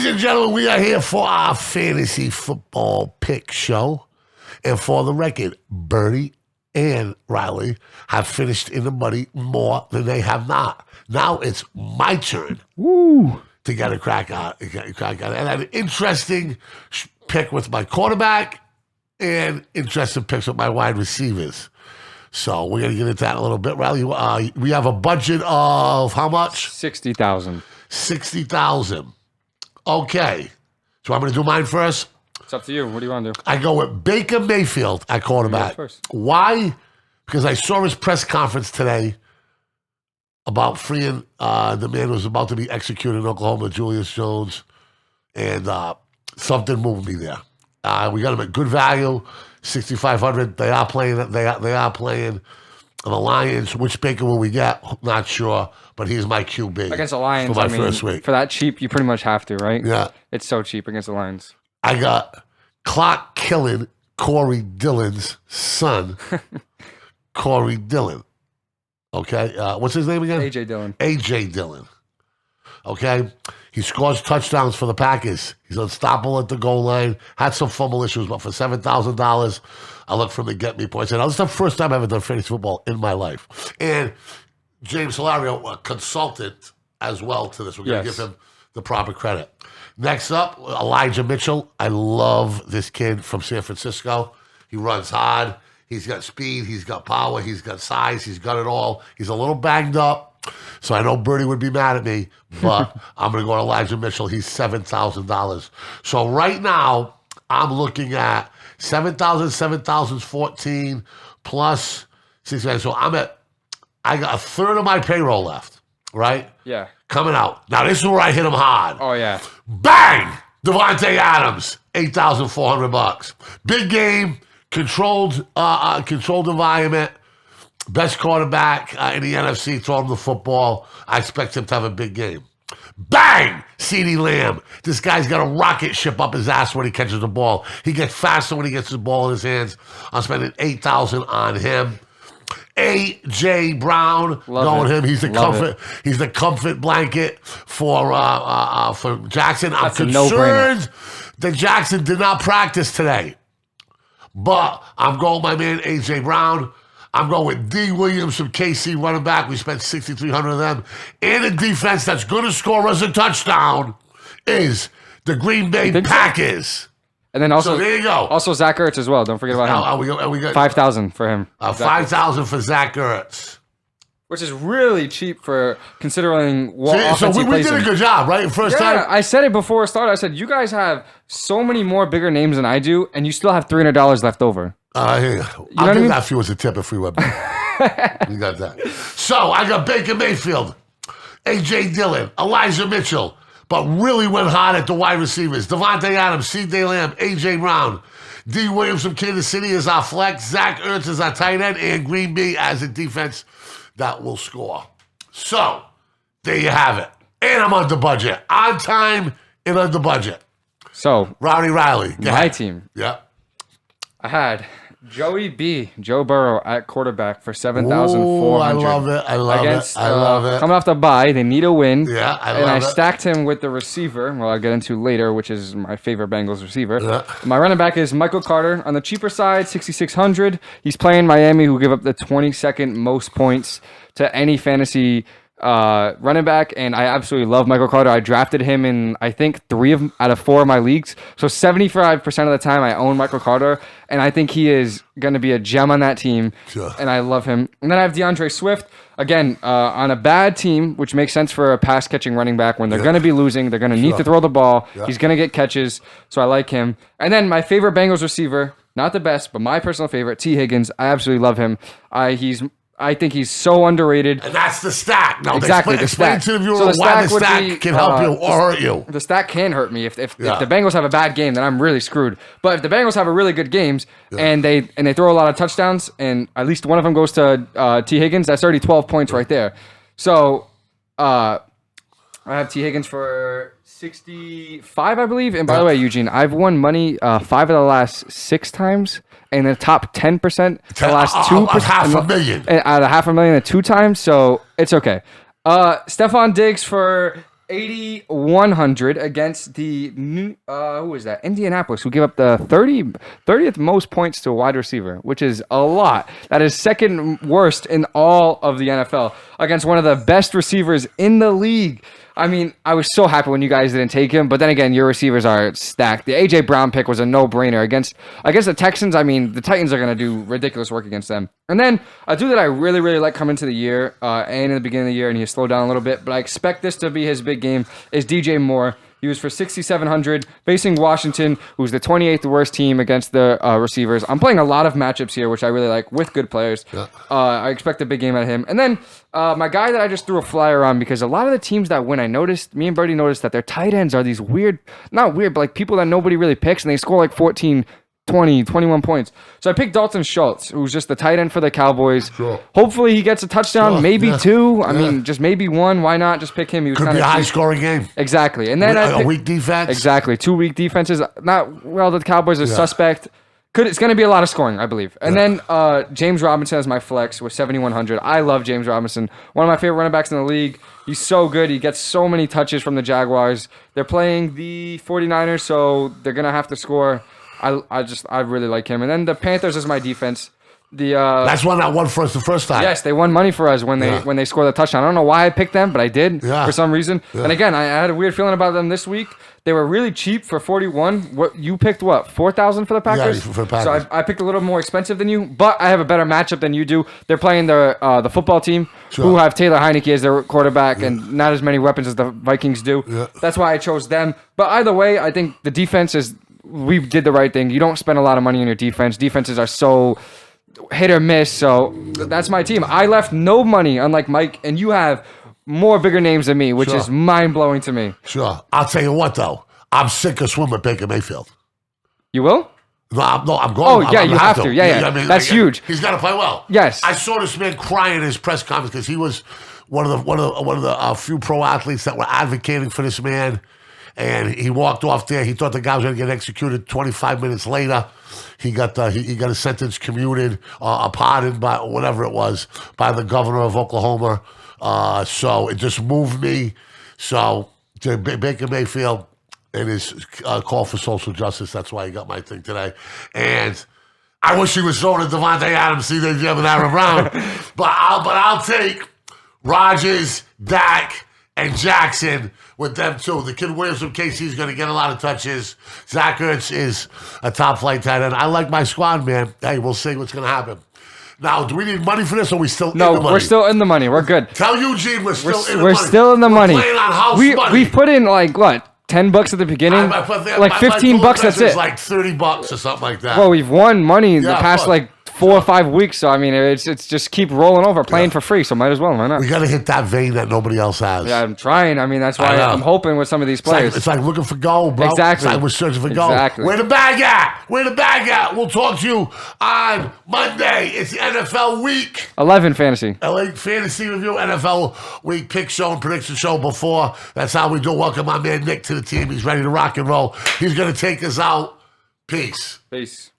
and gentlemen, we are here for our fantasy football pick show. And for the record, Bernie and Riley have finished in the money more than they have not. Now it's my turn to get a crack at it. And I have an interesting pick with my quarterback and interesting picks with my wide receivers. So we're going to get into that a little bit. Riley, we have a budget of how much? $60,000. $60,000. Okay. So I'm going to do mine first. It's up to you. What do you want to do? I go with Baker Mayfield at quarterback. Why? Because I saw his press conference today about freeing the man who was about to be executed in Oklahoma, Julius Jones, and something moved me there. We got him at good value, $6,500. They are playing. They are playing the Lions. Which Baker will we get? Not sure, but he's my QB against the Lions. For my first week. For that cheap, you pretty much have to, right? Yeah, it's so cheap against the Lions. I got clock killing Corey Dillon's son, Corey Dillon. Okay, what's his name again? A.J. Dillon. A.J. Dillon. Okay, he scores touchdowns for the Packers. He's unstoppable at the goal line. Had some fumble issues, but for $7,000, I look for him to get me points. And that was the first time I've ever done fantasy football in my life. And James Hilario, a consultant as well to this. We're going to give him the proper credit. Next up, Elijah Mitchell. I love this kid from San Francisco. He runs hard. He's got speed. He's got power. He's got size. He's got it all. He's a little banged up, so I know Bernie would be mad at me, but I'm going to go to Elijah Mitchell. He's $7,000. So right now, I'm looking at 7,014 plus 6,000. So I got a third of my payroll left, right? Yeah. Coming out. Now, this is where I hit him hard. Oh, yeah. Bang! Devontae Adams, $8,400. Big game, controlled environment, best quarterback in the NFC, throwing the football. I expect him to have a big game. Bang! CeeDee Lamb. This guy's got a rocket ship up his ass when he catches the ball. He gets faster when he gets the ball in his hands. I'm spending $8,000 on him. A.J. Brown, knowing him, he's the comfort. He's the comfort blanket for Jackson. I'm concerned that Jackson did not practice today, but I'm going with my man A.J. Brown. I'm going with D. Williams from KC running back. We spent $6,300 on them, and a defense that's going to score us a touchdown is the Green Bay Packers. And then also, so there you go. Also, Zach Ertz as well. Don't forget about him. We got $5,000 for him. $5,000 for Zach Ertz, which is really cheap for considering what offense he plays in. We did a good job, right? First time. I said it before it started. I said you guys have so many more bigger names than I do, and you still have $300 left over. I'll give that for you as a tip if we went back. You got that. So I got Baker Mayfield, A.J. Dillon, Elijah Mitchell. But really went hard at the wide receivers. Devontae Adams, CeeDee Lamb, A.J. Brown. D. Williams from Kansas City is our flex. Zach Ertz is our tight end. And Green Bay as a defense that will score. So, there you have it. And I'm under budget. On time and under budget. So, Rowdy Riley. My team. Yeah. I had Joe Burrow at quarterback for $7,400. I love it. I love it. Coming off the bye, they need a win. Yeah, I stacked him with the receiver, I'll get into later, which is my favorite Bengals receiver. Yeah. My running back is Michael Carter. On the cheaper side, $6,600. He's playing Miami, who give up the 22nd most points to any fantasy running back, and I absolutely love Michael Carter. I drafted him in, I think, 3 out of 4 of my leagues. So 75% of the time I own Michael Carter, and I think he is going to be a gem on that team, and I love him. And then I have Deandre Swift, again, on a bad team, which makes sense for a pass-catching running back. When they're going to be losing, they're going to need to throw the ball. He's going to get catches, so I like him. And then my favorite Bengals receiver, not the best, but my personal favorite, T. Higgins. I absolutely love him. I think he's so underrated. And that's the stack. Now, exactly, explain to the viewer why the stack can help you or hurt you. The stack can hurt me. If the Bengals have a bad game, then I'm really screwed. But if the Bengals have a really good games and they throw a lot of touchdowns and at least one of them goes to T. Higgins, that's already 12 points right there. So I have T. Higgins for 65, I believe. And by the way, Eugene, I've won money 5 of the last 6 times. And the top 10%, the last 2%. $500,000. Out of $500,000 2 times, so it's okay. Stephon Diggs for 8,100 against the who is that? Indianapolis, who gave up the 30th most points to a wide receiver, which is a lot. That is second worst in all of the NFL against one of the best receivers in the league. I mean, I was so happy when you guys didn't take him, but then again, your receivers are stacked. The A.J. Brown pick was a no-brainer against the Texans. I mean, the Titans are going to do ridiculous work against them. And then a dude that I really, really like coming to the year, and in the beginning of the year, and he slowed down a little bit, but I expect this to be his big game, is DJ Moore. He was for 6,700, facing Washington, who's the 28th worst team against the receivers. I'm playing a lot of matchups here, which I really like, with good players. Yeah. I expect a big game out of him. And then my guy that I just threw a flyer on, because a lot of the teams that win, me and Birdie noticed that their tight ends are these weird, not weird, but like people that nobody really picks, and they score like 14, 20, 21 points. So I picked Dalton Schultz, who's just the tight end for the Cowboys. Sure. Hopefully he gets a touchdown, maybe two. I mean, just maybe one. Why not just pick him? He was Could be a high-scoring game. Exactly. And then a weak defense. Exactly. 2 weak defenses. The Cowboys are suspect. It's going to be a lot of scoring, I believe. And then James Robinson as my flex with 7,100. I love James Robinson. One of my favorite running backs in the league. He's so good. He gets so many touches from the Jaguars. They're playing the 49ers, so they're going to have to score. I really like him. And then the Panthers is my defense. That's one that won for us the first time. Yes, they won money for us when they scored the touchdown. I don't know why I picked them, but I did for some reason. Yeah. And again, I had a weird feeling about them this week. They were really cheap for 41. What you picked? What, 4,000 for the Packers? Yeah, for the Packers. So I picked a little more expensive than you, but I have a better matchup than you do. They're playing the football team, who have Taylor Heineke as their quarterback and not as many weapons as the Vikings do. Yeah. That's why I chose them. But either way, I think the defense is. We did the right thing. You don't spend a lot of money on your defense. Defenses are so hit or miss. So that's my team. I left no money, unlike Mike, and you have more bigger names than me, which is mind-blowing to me. Sure. I'll tell you what, though. I'm sick of swimming Baker Mayfield. You will? No, I'm going. Oh, yeah, you have to. Yeah. I mean, that's huge. He's got to play well. Yes. I saw this man crying in his press conference because he was one of the few pro athletes that were advocating for this man. And he walked off there. He thought the guy was going to get executed. 25 minutes later, he got a sentence commuted, a pardon by whatever it was, by the governor of Oklahoma. So it just moved me. So Baker Mayfield and his call for social justice. That's why he got my thing today. And I wish he was throwing to Devontae Adams, C.J. Jim, and Aaron Brown. but I'll take Rodgers, Dak, and Jackson with them too. The kid Williams from KC is going to get a lot of touches. Zach Ertz is a top flight tight end. I like my squad, man. Hey, we'll see what's going to happen. Now, do we need money for this, or are we still in the money? No, we're still in the money. We're good. Tell Eugene we're still in the money. We're still in the money. We're playing on house money. We put in, like, what, $10 at the beginning? Like $15, that's it. Like $30 or something like that. Well, we've won money in the past, like, 4 or 5 weeks, so I mean, it's just keep rolling over, playing for free, so might as well, why not? We got to hit that vein that nobody else has. Yeah, I'm trying. I mean, that's why I'm hoping with some of these players. It's like looking for gold, bro. Exactly. It's like we're searching for gold. Exactly. Where the bag at? Where the bag at? We'll talk to you on Monday. It's the NFL week. 11 fantasy. LA Fantasy Review, NFL week pick show and prediction show before. That's how we do. Welcome my man Nick to the team. He's ready to rock and roll. He's going to take us out. Peace. Peace.